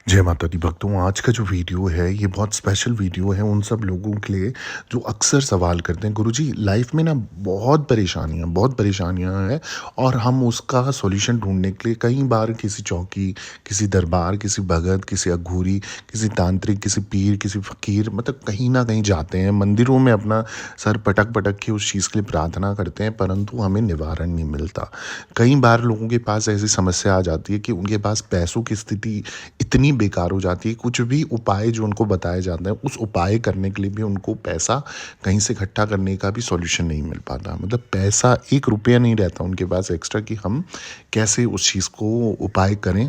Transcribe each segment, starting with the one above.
जय माता दी भक्तों। आज का जो वीडियो है ये बहुत स्पेशल वीडियो है उन सब लोगों के लिए जो अक्सर सवाल करते हैं, गुरुजी लाइफ में ना बहुत परेशानियां हैं और हम उसका सॉल्यूशन ढूंढने के लिए कई बार किसी चौकी, किसी दरबार, किसी भगत, किसी अघूरी, किसी तांत्रिक, किसी पीर, किसी फकीर, मतलब कहीं ना कहीं जाते हैं, मंदिरों में अपना सर पटक पटक के उस चीज़ के लिए प्रार्थना करते हैं, परंतु हमें निवारण नहीं मिलता। कई बार लोगों के पास ऐसी समस्या आ जाती है कि उनके पास पैसों की स्थिति इतनी बेकार हो जाती है, कुछ भी उपाय जो उनको बताए जाते हैं उस उपाय करने के लिए भी उनको पैसा कहीं से इकट्ठा करने का भी सॉल्यूशन नहीं मिल पाता। मतलब पैसा 1 रुपया नहीं रहता उनके पास एक्स्ट्रा कि हम कैसे उस चीज़ को उपाय करें।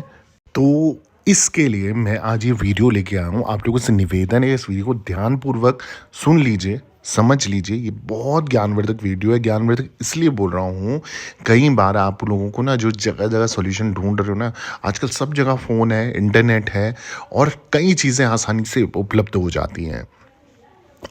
तो इसके लिए मैं आज ये वीडियो लेके आया हूँ। आप लोगों से निवेदन है, इस वीडियो को ध्यानपूर्वक सुन लीजिए, समझ लीजिए। ये बहुत ज्ञानवर्धक वीडियो है। ज्ञानवर्धक इसलिए बोल रहा हूँ, कई बार आप लोगों को ना जो जगह-जगह सॉल्यूशन ढूँढ रहे हो ना, आजकल सब जगह फ़ोन है, इंटरनेट है और कई चीज़ें आसानी से उपलब्ध हो जाती हैं।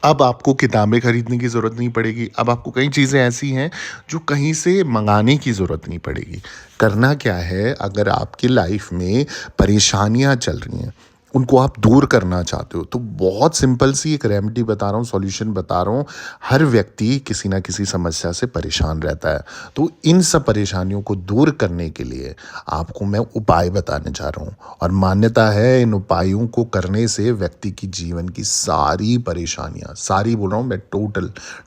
अब आपको किताबें खरीदने की ज़रूरत नहीं पड़ेगी। अब आपको कई चीज़ें ऐसी हैं जो कहीं से मँगाने की ज़रूरत नहीं पड़ेगी। करना क्या है, अगर आपकी लाइफ़ में परेशानियाँ चल रही हैं, उनको आप दूर करना चाहते हो, तो बहुत सिंपल सी एक रेमेडी बता रहा हूँ, सॉल्यूशन बता रहा हूँ। हर व्यक्ति किसी न किसी समस्या से परेशान रहता है। तो इन सब परेशानियों को दूर करने के लिए आपको मैं उपाय बताने जा रहा हूँ और मान्यता है इन उपायों को करने से व्यक्ति की जीवन की सारी परेशानियाँ, सारी बोल रहा हूँ मैं,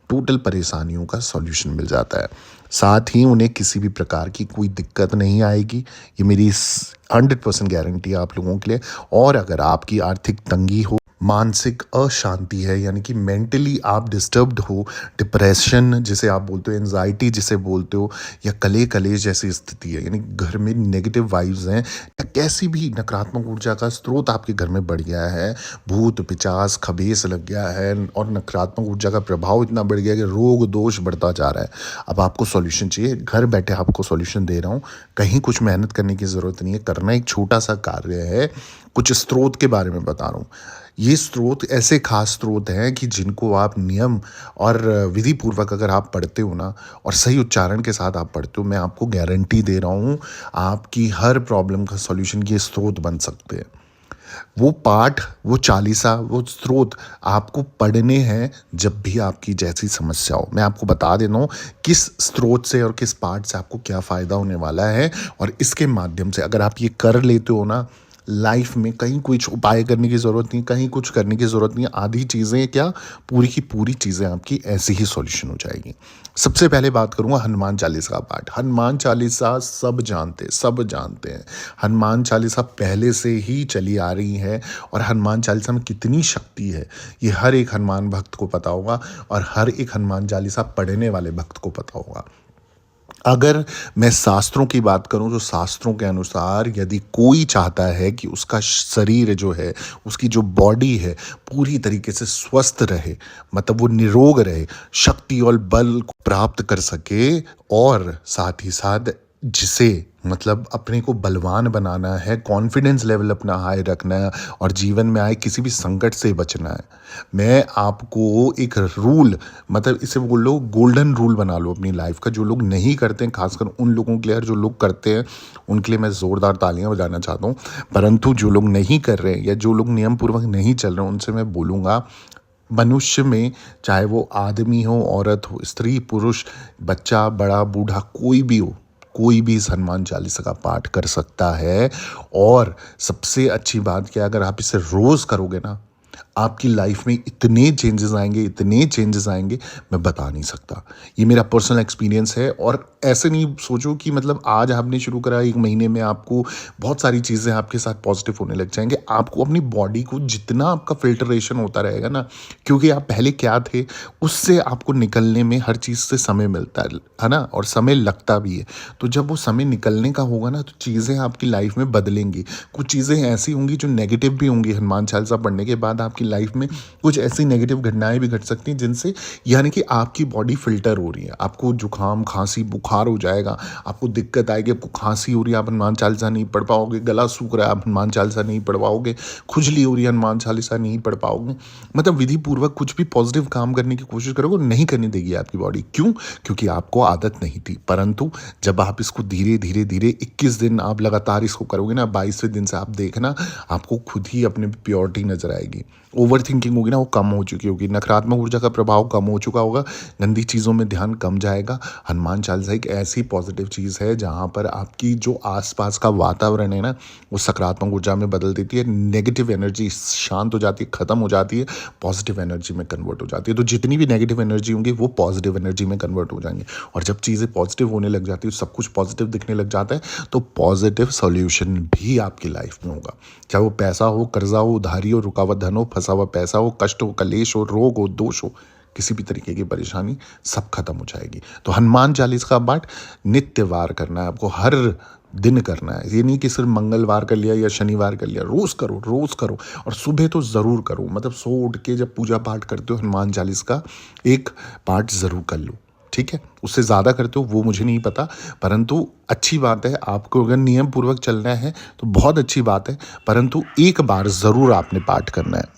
टोटल परेशानियों का सॉल्यूशन मिल जाता है। साथ ही उन्हें किसी भी प्रकार की कोई दिक्कत नहीं आएगी। ये मेरी 100% गारंटी है आप लोगों के लिए। और अगर आपकी आर्थिक तंगी हो, मानसिक अशांति है, यानी कि मेंटली आप डिस्टर्ब्ड हो, डिप्रेशन जिसे आप बोलते हो, एंजाइटी जिसे बोलते हो, या कले कलेश जैसी स्थिति है, यानी घर में नेगेटिव वाइब्स हैं या कैसी भी नकारात्मक ऊर्जा का स्रोत आपके घर में बढ़ गया है, भूत पिचास खबेस लग गया है और नकारात्मक ऊर्जा का प्रभाव इतना बढ़ गया है कि रोग दोष बढ़ता जा रहा है। अब आपको सॉल्यूशन चाहिए, घर बैठे आपको सॉल्यूशन दे रहा हूँ। कहीं कुछ मेहनत करने की ज़रूरत नहीं है, करना एक छोटा सा कार्य है। कुछ स्रोत के बारे में बता रहा हूँ। ये स्रोत ऐसे खास स्रोत हैं कि जिनको आप नियम और विधि पूर्वक अगर आप पढ़ते हो ना, और सही उच्चारण के साथ आप पढ़ते हो, मैं आपको गारंटी दे रहा हूँ आपकी हर प्रॉब्लम का सॉल्यूशन ये स्रोत बन सकते हैं। वो पाठ, वो चालीसा, वो स्रोत आपको पढ़ने हैं जब भी आपकी जैसी समस्या हो। मैं आपको बता देता हूँ किस स्रोत से और किस पाठ से आपको क्या फ़ायदा होने वाला है, और इसके माध्यम से अगर आप ये कर लेते हो ना, लाइफ में कहीं कुछ उपाय करने की ज़रूरत नहीं, कहीं कुछ करने की ज़रूरत नहीं। आधी चीज़ें क्या, पूरी की पूरी चीज़ें आपकी ऐसे ही सॉल्यूशन हो जाएगी। सबसे पहले बात करूँगा हनुमान चालीसा का पाठ। हनुमान चालीसा सब जानते हैं। हनुमान चालीसा पहले से ही चली आ रही है और हनुमान चालीसा में कितनी शक्ति है ये हर एक हनुमान भक्त को पता होगा और हर एक हनुमान चालीसा पढ़ने वाले भक्त को पता होगा। अगर मैं शास्त्रों की बात करूं तो शास्त्रों के अनुसार यदि कोई चाहता है कि उसका शरीर जो है, उसकी जो बॉडी है, पूरी तरीके से स्वस्थ रहे, मतलब वो निरोग रहे, शक्ति और बल को प्राप्त कर सके, और साथ ही साथ जिसे मतलब अपने को बलवान बनाना है, कॉन्फिडेंस लेवल अपना हाई रखना है और जीवन में आए किसी भी संकट से बचना है, मैं आपको एक रूल, मतलब इसे बोल लो गोल्डन रूल बना लो अपनी लाइफ का। जो लोग नहीं करते हैं, खासकर उन लोगों के लिए, और जो लोग करते हैं उनके लिए मैं ज़ोरदार तालियां बजाना चाहता हूँ। परंतु जो लोग नहीं कर रहे हैं या जो लोग नियम पूर्वक नहीं चल रहे हैं, उनसे मैं बोलूँगा, मनुष्य में चाहे वो आदमी हो, औरत हो, स्त्री पुरुष, बच्चा बड़ा बूढ़ा, कोई भी हो, कोई भी इस हनुमान चालीसा का पाठ कर सकता है। और सबसे अच्छी बात क्या, अगर आप इसे रोज़ करोगे ना, आपकी लाइफ में इतने चेंजेस आएंगे, मैं बता नहीं सकता। ये मेरा पर्सनल एक्सपीरियंस है। और ऐसे नहीं सोचो कि मतलब आज आपने शुरू करा, 1 महीने में आपको बहुत सारी चीज़ें आपके साथ पॉजिटिव होने लग जाएंगे। आपको अपनी बॉडी को जितना आपका फिल्टरेशन होता रहेगा ना, क्योंकि आप पहले क्या थे, उससे आपको निकलने में हर चीज़ से समय मिलता है ना, और समय लगता भी है। तो जब वो समय निकलने का होगा ना, तो चीज़ें आपकी लाइफ में बदलेंगी। कुछ चीज़ें ऐसी होंगी जो नेगेटिव भी होंगी, हनुमान चालीसा पढ़ने के बाद आपकी लाइफ में कुछ ऐसी नेगेटिव घटनाएं भी घट सकती हैं जिनसे यानी कि आपकी बॉडी फिल्टर हो रही है, आपको जुकाम खांसी बुखार हो जाएगा, आपको दिक्कत आएगी, आपको खांसी हो रही है आप हनुमान चालीसा नहीं पढ़ पाओगे, गला सूख रहा है आप हनुमान चालीसा नहीं पढ़ पाओगे, खुजली हो रही है हनुमान चालीसा नहीं पढ़ पाओगे। मतलब विधि पूर्वक कुछ भी पॉजिटिव काम करने की कोशिश करोगे नहीं करने देगी आपकी बॉडी। क्यों? क्योंकि आपको आदत नहीं थी। परंतु जब आप इसको धीरे धीरे धीरे 21 दिन आप लगातार इसको करोगे ना, 22वें दिन से आप देखना आपको खुद ही अपने प्योरिटी नजर आएगी। ओवर थिंकिंग होगी ना वो कम हो चुकी होगी, नकारात्मक ऊर्जा का प्रभाव कम हो चुका होगा, गंदी चीज़ों में ध्यान कम जाएगा। हनुमान चालीसा एक ऐसी पॉजिटिव चीज़ है जहाँ पर आपकी जो आसपास का वातावरण है ना वो सकारात्मक ऊर्जा में बदल देती है, नेगेटिव एनर्जी शांत हो जाती है, ख़त्म हो जाती है, पॉजिटिव एनर्जी में कन्वर्ट हो जाती है। तो जितनी भी नेगेटिव एनर्जी होंगी वो पॉजिटिव एनर्जी में कन्वर्ट हो जाएंगे, और जब चीज़ें पॉजिटिव होने लग जाती है, सब कुछ पॉजिटिव दिखने लग जाता है, तो पॉजिटिव सॉल्यूशन भी आपकी लाइफ में होगा। चाहे वो पैसा हो, कर्जा हो, उधारी हो, रुका हुआ धन हो, फंसा हुआ पैसा हो, कष्ट हो, कलेश हो, रोग हो, दोष हो, किसी भी तरीके की परेशानी सब खत्म हो जाएगी। तो हनुमान चालीसा का पाठ नित्यवार करना है आपको, हर दिन करना है। ये नहीं कि सिर्फ मंगलवार कर लिया या शनिवार कर लिया, रोज करो, रोज करो। और सुबह तो ज़रूर करो, मतलब सो उठ के जब पूजा पाठ करते हो हनुमान चालीसा का एक पाठ ज़रूर कर लो, ठीक है। उससे ज़्यादा करते हो वो मुझे नहीं पता, परंतु अच्छी बात है। आपको अगर नियम पूर्वक चलना है तो बहुत अच्छी बात है, परंतु एक बार ज़रूर आपने पाठ करना है।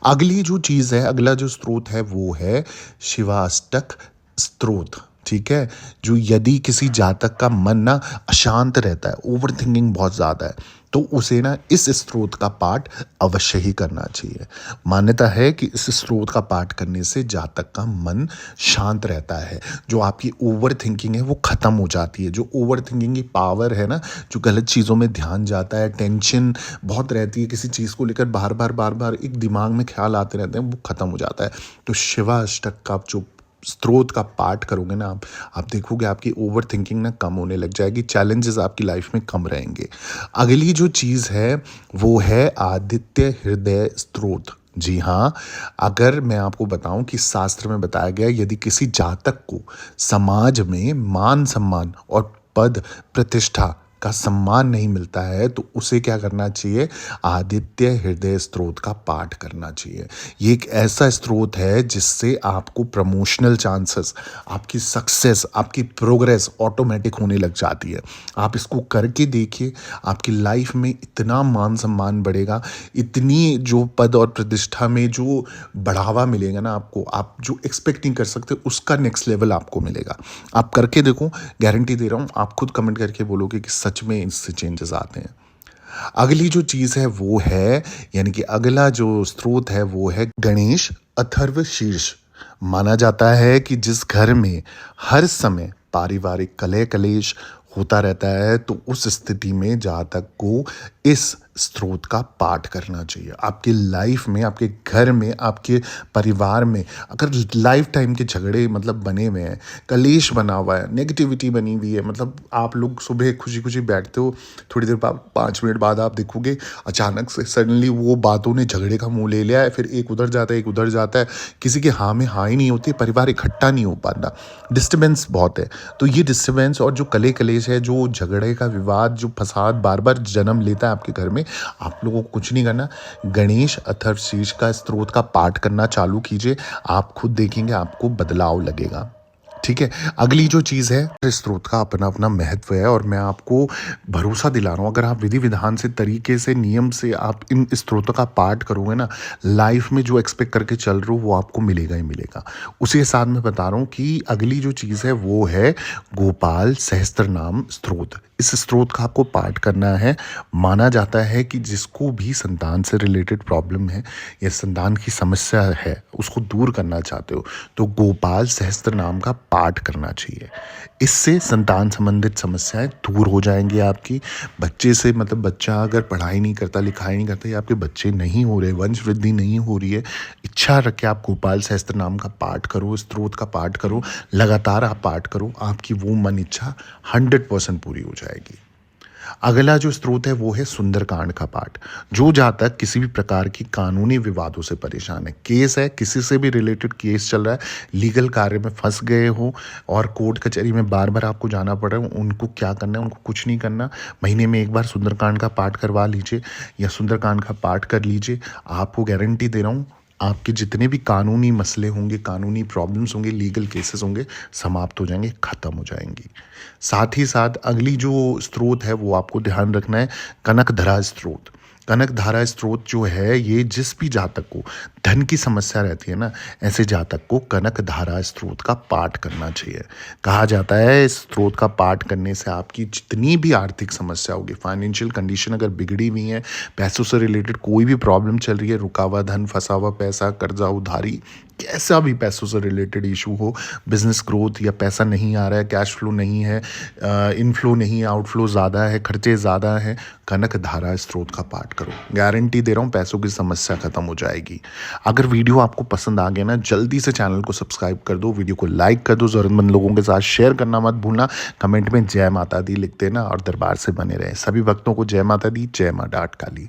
अगली जो चीज़ है, अगला जो स्रोत है वो है शिवाष्टक स्त्रोत, ठीक है। जो यदि किसी जातक का मन ना अशांत रहता है, ओवर थिंकिंग बहुत ज़्यादा है, तो उसे ना इस स्रोत का पाठ अवश्य ही करना चाहिए। मान्यता है कि इस स्रोत का पाठ करने से जातक का मन शांत रहता है, जो आपकी ओवर थिंकिंग है वो ख़त्म हो जाती है। जो ओवर थिंकिंग की पावर है ना, जो गलत चीज़ों में ध्यान जाता है, टेंशन बहुत रहती है किसी चीज़ को लेकर, बार बार एक दिमाग में ख्याल आते रहते हैं, वो ख़त्म हो जाता है। तो शिवाष्टक का जो स्त्रोत का पाठ करोगे ना आप देखोगे आपकी ओवर थिंकिंग ना कम होने लग जाएगी, चैलेंजेस आपकी लाइफ में कम रहेंगे। अगली जो चीज़ है वो है आदित्य हृदय स्त्रोत। जी हाँ, अगर मैं आपको बताऊं कि शास्त्र में बताया गया यदि किसी जातक को समाज में मान सम्मान और पद प्रतिष्ठा का सम्मान नहीं मिलता है तो उसे क्या करना चाहिए? आदित्य हृदय स्त्रोत का पाठ करना चाहिए। ये एक ऐसा स्त्रोत है जिससे आपको प्रमोशनल चांसेस, आपकी सक्सेस, आपकी प्रोग्रेस ऑटोमेटिक होने लग जाती है। आप इसको करके देखिए, आपकी लाइफ में इतना मान सम्मान बढ़ेगा, इतनी जो पद और प्रतिष्ठा में जो बढ़ावा मिलेगा ना आपको, आप जो एक्सपेक्ट नहीं कर सकते उसका नेक्स्ट लेवल आपको मिलेगा। आप करके देखो, गारंटी दे रहा हूँ, आप खुद कमेंट करके बोलोगे कि सच में इससे चेंजेस आते हैं। अगली जो चीज़ है वो है, यानी कि अगला जो स्रोत है वो है गणेश अथर्व शीर्ष। माना जाता है कि जिस घर में हर समय पारिवारिक कलह कलेश होता रहता है तो उस स्थिति में जातक को इस स्रोत का पाठ करना चाहिए। आपकी लाइफ में, आपके घर में, आपके परिवार में अगर लाइफ टाइम के झगड़े मतलब बने हुए हैं, कलेश बना हुआ है, नेगेटिविटी बनी हुई है, मतलब आप लोग सुबह खुशी खुशी बैठते हो, थोड़ी देर बाद 5 मिनट बाद आप देखोगे अचानक से सडनली वो बातों ने झगड़े का मुंह ले लिया है, फिर एक उधर जाता है एक उधर जाता है, किसी के हाँ में हाँ ही नहीं होती, परिवार इकट्ठा नहीं हो पाता, डिस्टर्बेंस बहुत है। तो ये डिस्टर्बेंस और जो कले कलेश है, जो झगड़े का विवाद, जो फसाद बार बार जन्म लेता है आपके घर में, आप लोगों को कुछ नहीं करना, गणेश अथर्व शीर्ष का स्त्रोत का पाठ करना चालू कीजिए, आप खुद देखेंगे आपको बदलाव लगेगा, ठीक है। अगली जो चीज़ है, इस स्रोत का अपना अपना महत्व है और मैं आपको भरोसा दिला रहा हूँ, अगर आप विधि विधान से, तरीके से, नियम से आप इन स्त्रोतों का पाठ करोगे ना, लाइफ में जो एक्सपेक्ट करके चल रहे हो वो आपको मिलेगा ही मिलेगा। उसी के साथ मैं बता रहा हूँ कि अगली जो चीज़ है वो है गोपाल सहस्त्र नाम स्त्रोत। इस स्त्रोत का आपको पाठ करना है। माना जाता है कि जिसको भी संतान से रिलेटेड प्रॉब्लम है या संतान की समस्या है उसको दूर करना चाहते हो तो गोपाल सहस्त्र नाम का पाठ करना चाहिए। इससे संतान संबंधित समस्याएं दूर हो जाएंगी आपकी। बच्चे से, मतलब बच्चा अगर पढ़ाई नहीं करता, लिखाई नहीं करता, या आपके बच्चे नहीं हो रहे, वंश वृद्धि नहीं हो रही है, इच्छा रख के आप गोपाल सहस्त्र नाम का पाठ करो, स्त्रोत का पाठ करो, लगातार आप पाठ करो, आपकी वो मन इच्छा 100% पूरी हो जाएगी। अगला जो स्रोत है वो है सुंदरकांड का पाठ। जो जातक किसी भी प्रकार की कानूनी विवादों से परेशान है, केस है, किसी से भी रिलेटेड केस चल रहा है, लीगल कार्य में फंस गए हो और कोर्ट कचहरी में बार बार आपको जाना पड़ रहा है, उनको क्या करना है, उनको कुछ नहीं करना, महीने में एक बार सुंदरकांड का पाठ करवा लीजिए या सुंदरकांड का पाठ कर लीजिए। आपको गारंटी दे रहा हूँ, आपके जितने भी कानूनी मसले होंगे, कानूनी प्रॉब्लम्स होंगे, लीगल केसेस होंगे, समाप्त हो जाएंगे, ख़त्म हो जाएंगी। साथ ही साथ अगली जो स्रोत है वो आपको ध्यान रखना है, कनकधरा स्रोत। कनकधारा स्रोत जो है, ये जिस भी जातक को धन की समस्या रहती है ना, ऐसे जातक को कनकधारा स्रोत का पाठ करना चाहिए। कहा जाता है इस स्रोत का पाठ करने से आपकी जितनी भी आर्थिक समस्या होगी, फाइनेंशियल कंडीशन अगर बिगड़ी हुई है, पैसों से रिलेटेड कोई भी प्रॉब्लम चल रही है, रुका हुआ धन, फंसा हुआ पैसा, कर्जा उधारी, कैसा भी पैसों से रिलेटेड इशू हो, बिजनेस ग्रोथ या पैसा नहीं आ रहा है, कैश फ्लो नहीं है, इनफ्लो नहीं, आउटफ्लो ज़्यादा है, खर्चे ज़्यादा हैं, कनक धारा स्रोत का पाठ करो। गारंटी दे रहा हूँ, पैसों की समस्या खत्म हो जाएगी। अगर वीडियो आपको पसंद आ गया ना, जल्दी से चैनल को सब्सक्राइब कर दो, वीडियो को लाइक कर दो, ज़रूरतमंद लोगों के साथ शेयर करना मत भूलना। कमेंट में जय माता दी लिख देना और दरबार से बने रहे। सभी भक्तों को जय माता दी, जय मां डाट काली।